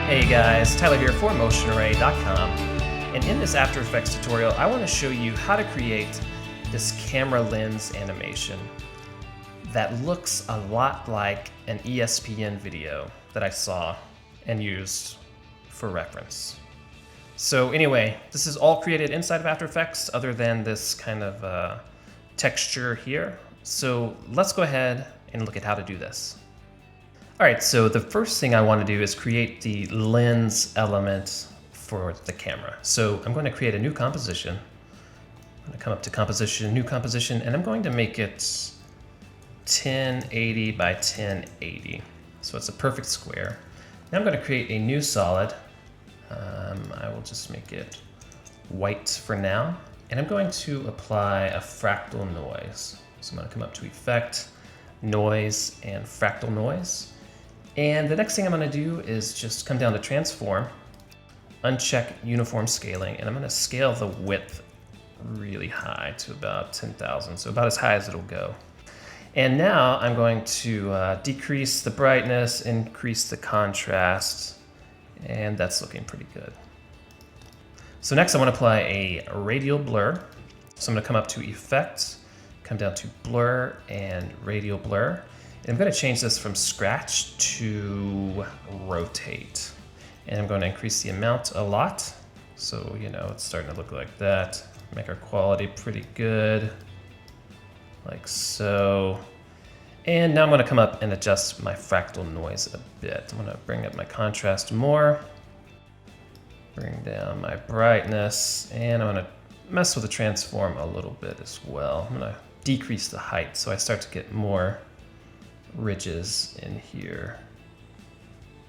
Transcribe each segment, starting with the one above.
Hey guys, Tyler here for MotionArray.com, and in this After Effects tutorial I want to show you how to create this camera lens animation that looks a lot like an ESPN video that I saw and used for reference. So anyway, this is all created inside of After Effects other than this kind of texture here. So let's go ahead and look at how to do this. All right, so the first thing I want to do is create the lens element for the camera. So I'm going to create a new composition. I'm going to come up to composition, new composition, and I'm going to make it 1080 by 1080. So it's a perfect square. Now I'm going to create a new solid. I will just make it white for now. And I'm going to apply a fractal noise. So I'm going to come up to Effect, Noise, and Fractal Noise. And the next thing I'm going to do is just come down to Transform, uncheck Uniform Scaling, and I'm going to scale the width really high to about 10,000, so about as high as it'll go. And now I'm going to decrease the brightness, increase the contrast, and that's looking pretty good. So next I want to apply a radial blur. So I'm going to come up to Effect, come down to Blur and Radial Blur. And I'm going to change this from scratch to rotate. And I'm going to increase the amount a lot. So, you know, it's starting to look like that. Make our quality pretty good, like so. And now I'm going to come up and adjust my fractal noise a bit. I'm going to bring up my contrast more, bring down my brightness, and I'm going to mess with the transform a little bit as well. I'm going to decrease the height so I start to get more ridges in here.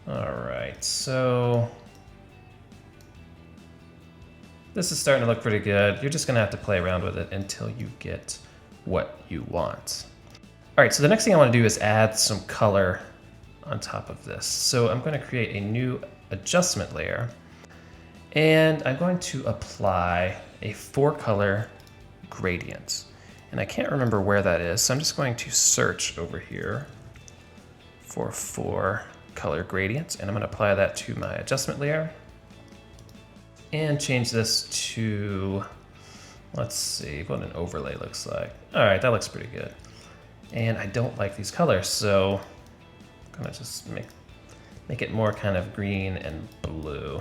All right, so this is starting to look pretty good. You're just gonna have to play around with it until you get what you want. All right, so the next thing I want to do is add some color on top of this. So I'm going to create a new adjustment layer, and I'm going to apply a 4-color gradient. And I can't remember where that is, so I'm just going to search over here for 4-color gradients, and I'm going to apply that to my adjustment layer and change this to, let's see what an overlay looks like. All right, that looks pretty good. And I don't like these colors, so I'm going to just make it more kind of green and blue.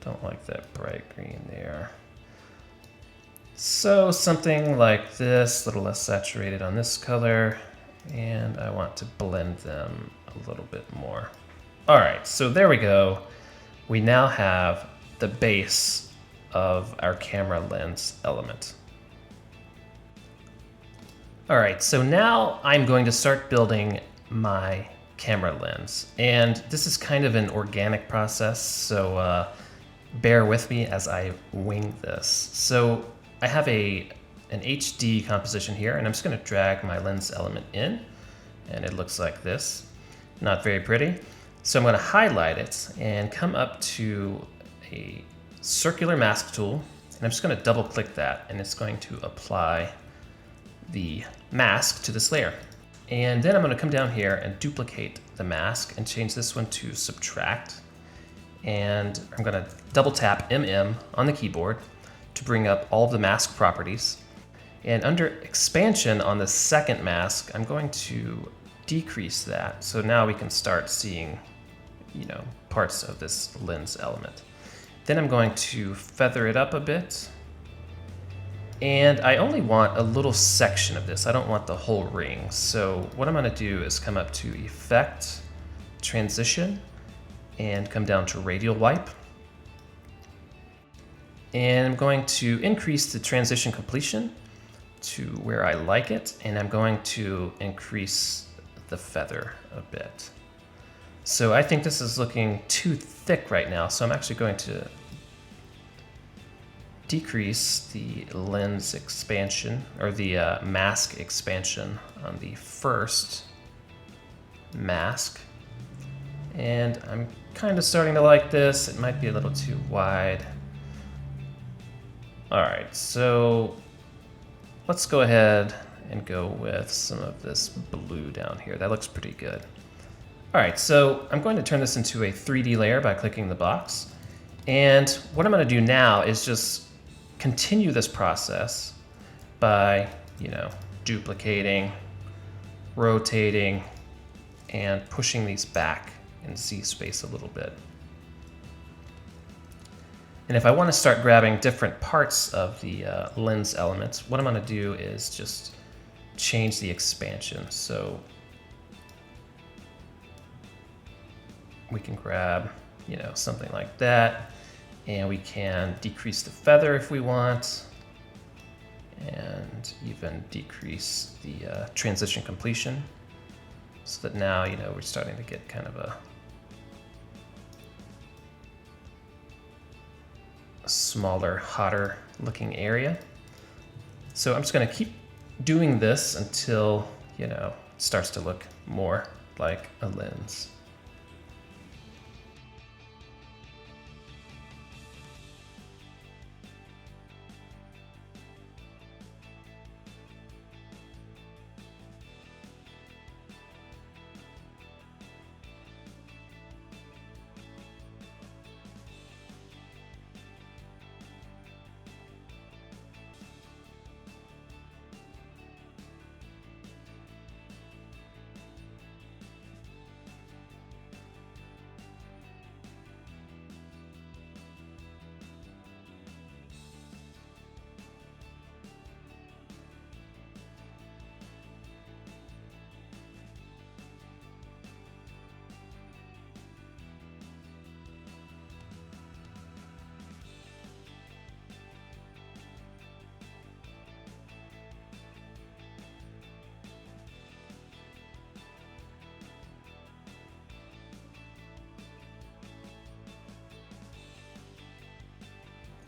Don't like that bright green there. So something like this, a little less saturated on this color, and I want to blend them a little bit more. All right, so there we go. We now have the base of our camera lens element. All right, so now I'm going to start building my camera lens, and this is kind of an organic process, so bear with me as I wing this. So I have an HD composition here, and I'm just going to drag my lens element in, and it looks like this. Not very pretty. So I'm going to highlight it and come up to a circular mask tool, and I'm just going to double click that, and it's going to apply the mask to this layer. And then I'm going to come down here and duplicate the mask and change this one to subtract. And I'm going to double tap MM on the keyboard to bring up all of the mask properties. And under expansion on the second mask, I'm going to decrease that. So now we can start seeing, you know, parts of this lens element. Then I'm going to feather it up a bit. And I only want a little section of this. I don't want the whole ring. So what I'm going to do is come up to Effect, Transition, and come down to Radial Wipe. And I'm going to increase the transition completion to where I like it, and I'm going to increase the feather a bit. So I think this is looking too thick right now, so I'm actually going to decrease the lens expansion, or the mask expansion on the first mask. And I'm kind of starting to like this. It might be a little too wide. All right, so let's go ahead and go with some of this blue down here. That looks pretty good. All right, so I'm going to turn this into a 3D layer by clicking the box. And what I'm going to do now is just continue this process by, duplicating, rotating, and pushing these back in Z space a little bit. And if I want to start grabbing different parts of the lens elements, what I'm going to do is just change the expansion. So we can grab, something like that, and we can decrease the feather if we want, and even decrease the transition completion, so that now, we're starting to get kind of a smaller, hotter looking area. So I'm just going to keep doing this until, it starts to look more like a lens.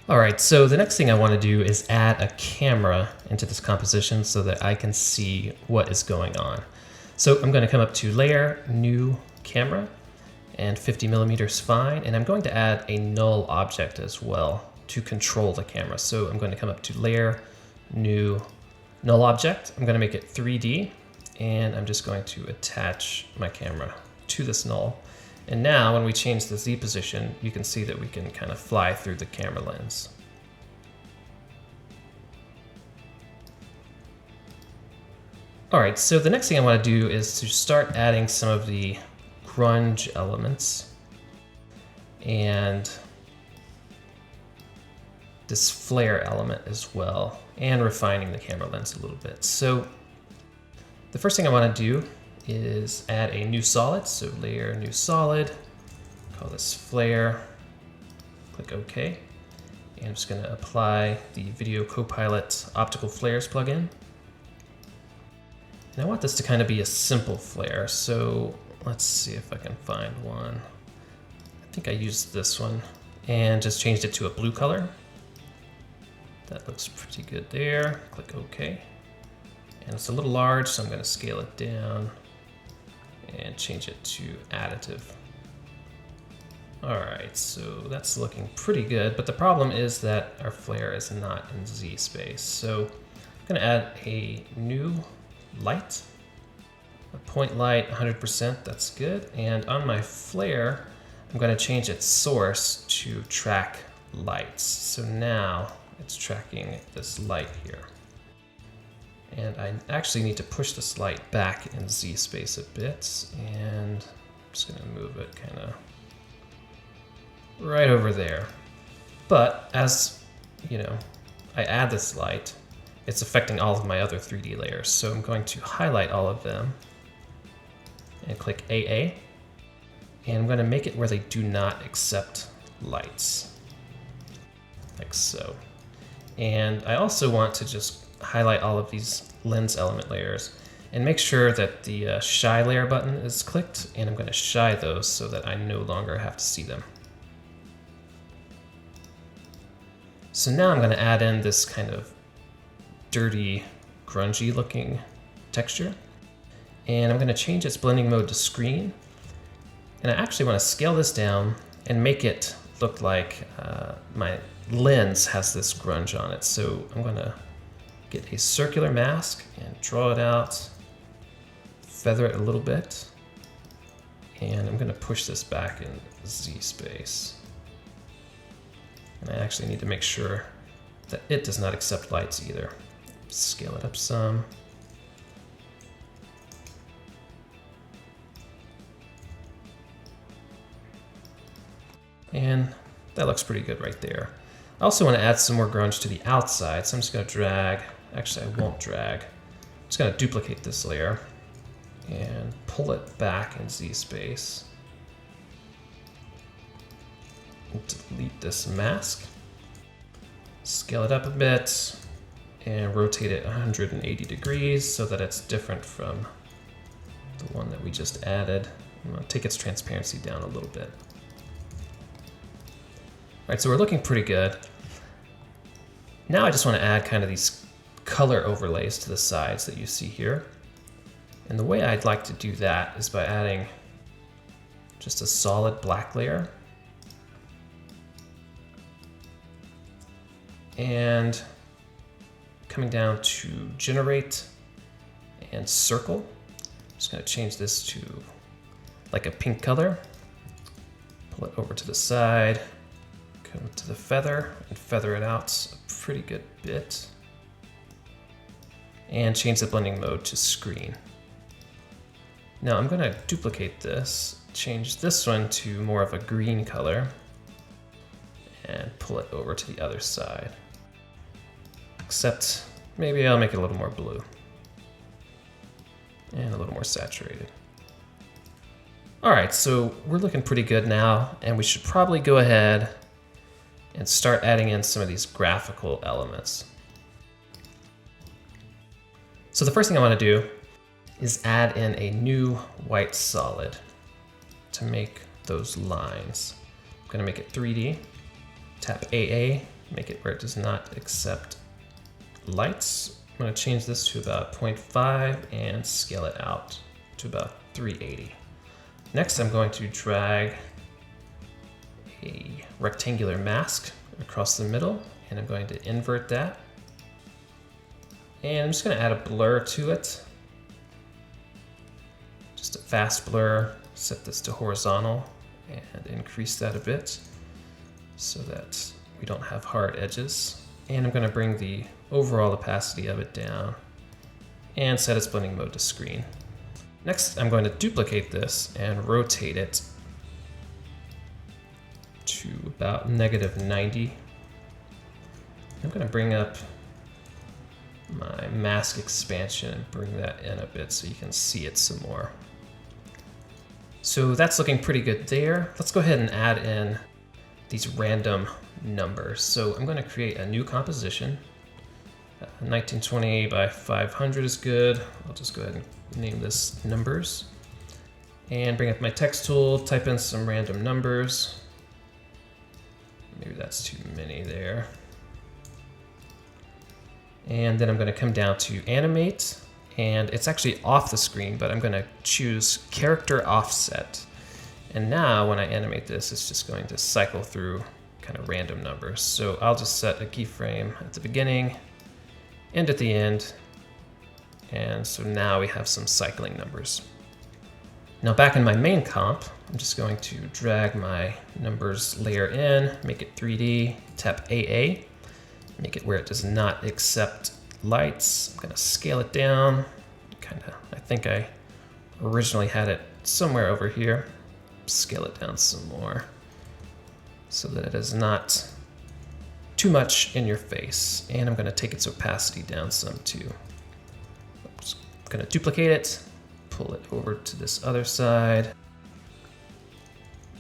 All right, so the next thing I want to do is add a camera into this composition so that I can see what is going on. So I'm going to come up to Layer, New Camera, and 50mm is fine. And I'm going to add a null object as well to control the camera. So I'm going to come up to Layer, New, Null Object. I'm going to make it 3D, and I'm just going to attach my camera to this null. And now when we change the Z position, you can see that we can kind of fly through the camera lens. All right, so the next thing I want to do is to start adding some of the grunge elements and this flare element as well, and refining the camera lens a little bit. So the first thing I want to do is add a new solid. So Layer, New Solid, call this Flare, click OK. And I'm just going to apply the Videocopilot Optical Flares plugin. And I want this to kind of be a simple flare, so let's see if I can find one. I think I used this one and just changed it to a blue color. That looks pretty good there. Click OK. And it's a little large, so I'm going to scale it down and change it to additive. All right, so that's looking pretty good, but the problem is that our flare is not in Z space. So I'm going to add a new light, a point light, 100%, that's good. And on my flare, I'm going to change its source to track lights. So now it's tracking this light here. And I actually need to push this light back in Z space a bit, and I'm just going to move it kind of right over there. But as I add this light, it's affecting all of my other 3D layers. So I'm going to highlight all of them and click AA. And I'm going to make it where they do not accept lights, like so. And I also want to just highlight all of these lens element layers and make sure that the shy layer button is clicked, and I'm going to shy those so that I no longer have to see them. So now I'm going to add in this kind of dirty, grungy looking texture, and I'm going to change its blending mode to screen. And I actually want to scale this down and make it look like my lens has this grunge on it. So I'm going to get a circular mask and draw it out, feather it a little bit, And I'm gonna push this back in Z space. And I actually need to make sure that it does not accept lights either. Scale it up some. And that looks pretty good right there. I also want to add some more grunge to the outside, so I'm just going to drag, actually I won't drag, I'm just going to duplicate this layer and pull it back in Z space. Delete this mask, scale it up a bit, and rotate it 180 degrees so that it's different from the one that we just added. I'm going to take its transparency down a little bit. All right, so we're looking pretty good. Now I just want to add kind of these color overlays to the sides that you see here. And the way I'd like to do that is by adding just a solid black layer. And coming down to generate and circle. I'm just going to change this to like a pink color. Pull it over to the side. Come to the feather and feather it out a pretty good bit. And change the blending mode to screen. Now I'm going to duplicate this, change this one to more of a green color, and pull it over to the other side. Except maybe I'll make it a little more blue and a little more saturated. All right, so we're looking pretty good now, and we should probably go ahead and start adding in some of these graphical elements. So the first thing I want to do is add in a new white solid to make those lines. I'm going to make it 3D, tap AA, make it where it does not accept lights. I'm going to change this to about 0.5 and scale it out to about 380. Next, I'm going to drag a rectangular mask across the middle, and I'm going to invert that. And I'm just going to add a blur to it. Just a fast blur, set this to horizontal and increase that a bit so that we don't have hard edges. And I'm going to bring the overall opacity of it down and set its blending mode to screen. Next, I'm going to duplicate this and rotate it to about -90. I'm going to bring up my mask expansion and bring that in a bit so you can see it some more. So that's looking pretty good there. Let's go ahead and add in these random numbers. So I'm going to create a new composition. 1920 by 500 is good. I'll just go ahead and name this numbers. And bring up my text tool, type in some random numbers. Maybe that's too many there. And then I'm going to come down to animate, and it's actually off the screen, but I'm going to choose character offset. And now when I animate this, it's just going to cycle through kind of random numbers. So I'll just set a keyframe at the beginning and at the end. And so now we have some cycling numbers. Now back in my main comp, I'm just going to drag my numbers layer in, make it 3D, tap AA, make it where it does not accept lights. I'm going to scale it down. I think I originally had it somewhere over here. Scale it down some more so that it is not too much in your face. And I'm going to take its opacity down some too. I'm just going to duplicate it, pull it over to this other side.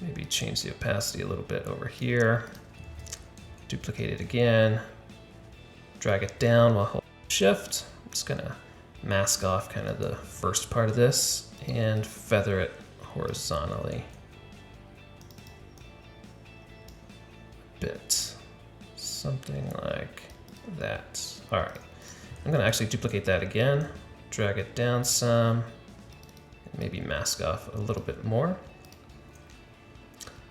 Maybe change the opacity a little bit over here. Duplicate it again. Drag it down while holding Shift. I'm just going to mask off kind of the first part of this and feather it horizontally a bit. Something like that. All right. I'm going to actually duplicate that again, drag it down some, and maybe mask off a little bit more.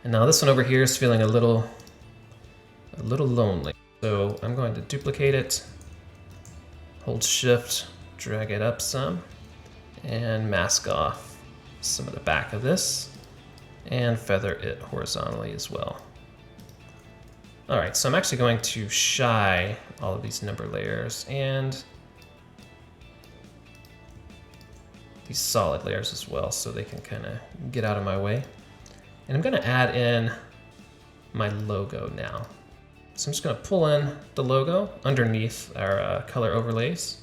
And now this one over here is feeling a little lonely. So I'm going to duplicate it, hold Shift, drag it up some, and mask off some of the back of this. and feather it horizontally as well. All right, so I'm actually going to shy all of these number layers and these solid layers as well, so they can kind of get out of my way. And I'm gonna add in my logo now. So I'm just gonna pull in the logo underneath our color overlays,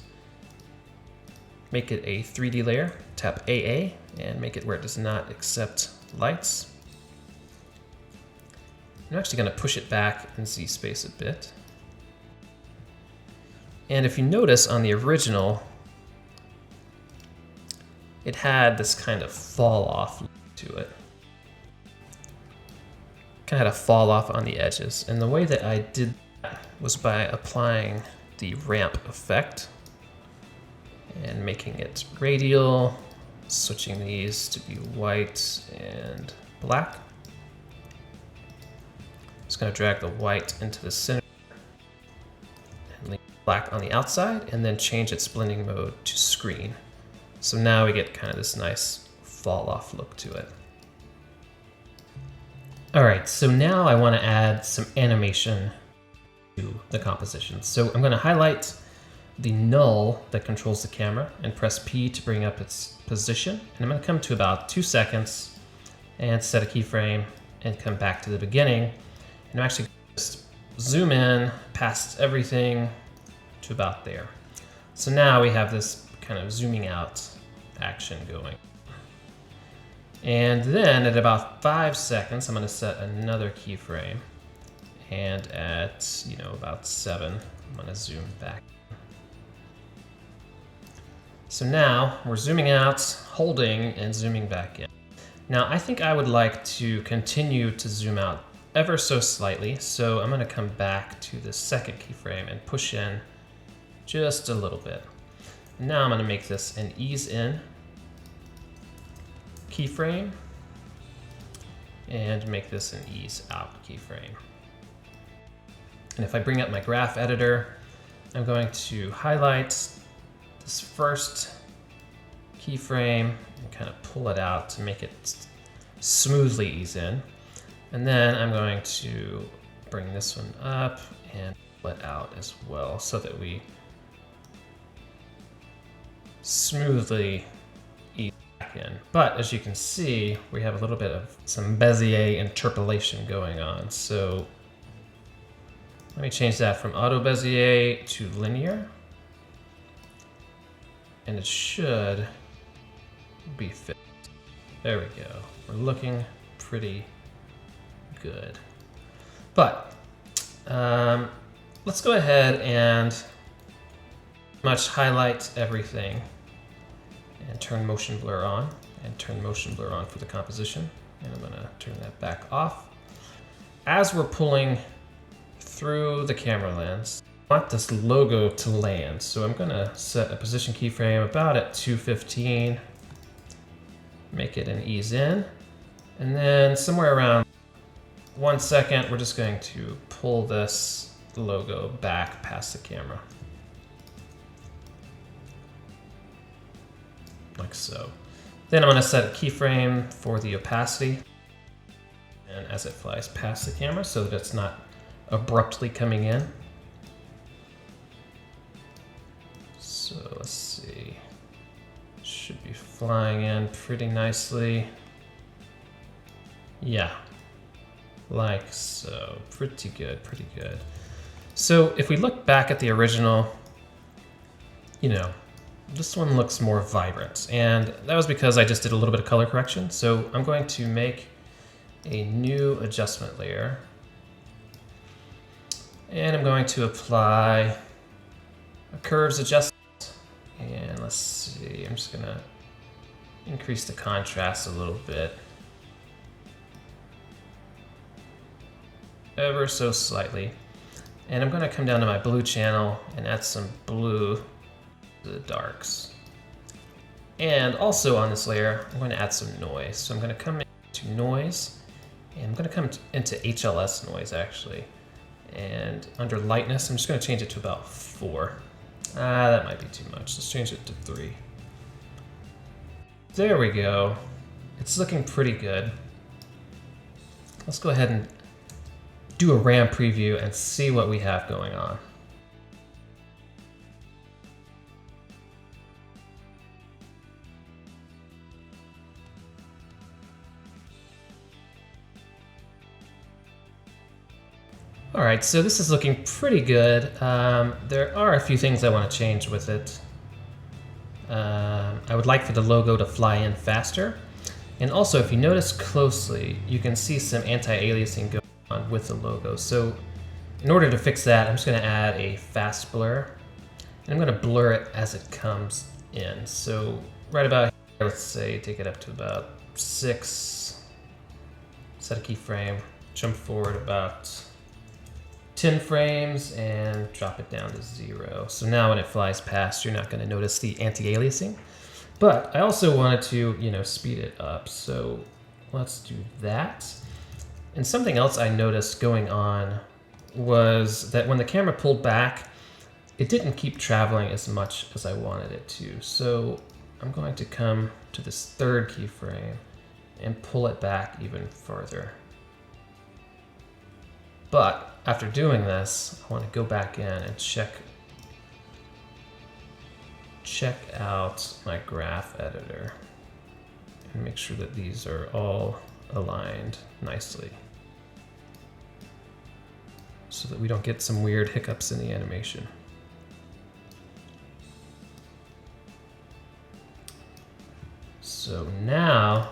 make it a 3D layer, tap AA, and make it where it does not accept lights. I'm actually gonna push it back in Z space a bit. And if you notice on the original, it had this kind of fall off to it. Kind of had a fall off on the edges. And the way that I did that was by applying the ramp effect and making it radial, switching these to be white and black. Just gonna drag the white into the center and leave black on the outside, and then change its blending mode to screen. So now we get kind of this nice fall off look to it. All right, so now I want to add some animation to the composition. So I'm going to highlight the null that controls the camera and press P to bring up its position. And I'm going to come to about 2 seconds and set a keyframe and come back to the beginning. And I'm actually going to just zoom in past everything to about there. So now we have this kind of zooming out action going. And then at about 5 seconds, I'm going to set another keyframe. And at, about 7, I'm going to zoom back. So now we're zooming out, holding, and zooming back in. Now I think I would like to continue to zoom out ever so slightly. So I'm going to come back to the second keyframe and push in just a little bit. Now I'm going to make this an ease in keyframe and make this an ease out keyframe. And if I bring up my graph editor, I'm going to highlight this first keyframe and kind of pull it out to make it smoothly ease in. And then I'm going to bring this one up and pull it out as well so that we smoothly ease back in. But as you can see, we have a little bit of some Bezier interpolation going on. So let me change that from auto Bezier to linear. And it should be fixed. There we go. We're looking pretty good. But let's go ahead and much highlight everything and turn motion blur on, and turn motion blur on for the composition. And I'm gonna turn that back off. As we're pulling through the camera lens, I want this logo to land. So I'm gonna set a position keyframe about at 215, make it an ease in, and then somewhere around 1 second, we're just going to pull this logo back past the camera. Like so. Then I'm going to set a keyframe for the opacity, and as it flies past the camera so that it's not abruptly coming in. So let's see. Should be flying in pretty nicely. Yeah. Like so. Pretty good, pretty good. So if we look back at the original, this one looks more vibrant, and that was because I just did a little bit of color correction. So I'm going to make a new adjustment layer, and I'm going to apply a curves adjustment, and let's see, I'm just gonna increase the contrast a little bit, ever so slightly, and I'm gonna come down to my blue channel and add some blue the darks. And also on this layer, I'm going to add some noise. So I'm going to come into noise, and I'm going to come into HLS noise actually. And under lightness, I'm just going to change it to about 4. That might be too much. Let's change it to 3. There we go. It's looking pretty good. let's go ahead and do a RAM preview and see what we have going on. All right, so this is looking pretty good. There are a few things I want to change with it. I would like for the logo to fly in faster. And also, if you notice closely, you can see some anti-aliasing going on with the logo. So in order to fix that, I'm just going to add a fast blur. And I'm going to blur it as it comes in. So right about here, let's say, take it up to about 6. Set a keyframe, jump forward about 10 frames and drop it down to 0. So now when it flies past, you're not going to notice the anti-aliasing. But I also wanted to, speed it up. So let's do that. And something else I noticed going on was that when the camera pulled back, it didn't keep traveling as much as I wanted it to. So I'm going to come to this third keyframe and pull it back even further. But after doing this, I want to go back in and check out my graph editor and make sure that these are all aligned nicely so that we don't get some weird hiccups in the animation. So now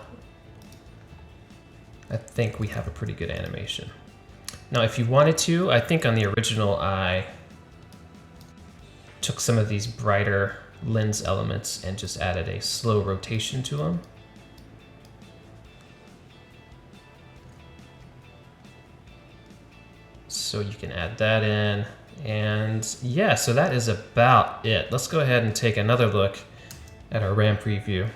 I think we have a pretty good animation. Now, if you wanted to, I think on the original I took some of these brighter lens elements and just added a slow rotation to them. So you can add that in. And yeah, so that is about it. Let's go ahead and take another look at our RAM preview.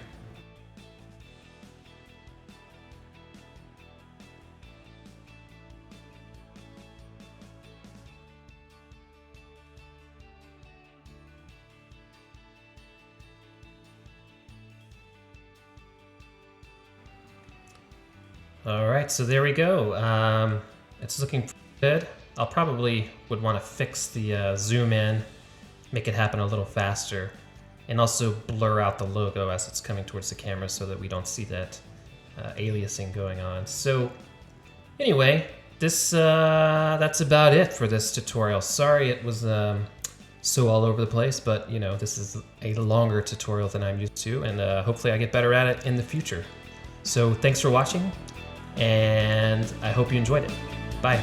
All right, so there we go. It's looking pretty good. I'll probably would want to fix the zoom in, make it happen a little faster, and also blur out the logo as it's coming towards the camera so that we don't see that aliasing going on. So anyway, that's about it for this tutorial. Sorry it was so all over the place, but this is a longer tutorial than I'm used to, and hopefully I get better at it in the future. So thanks for watching, and I hope you enjoyed it. Bye.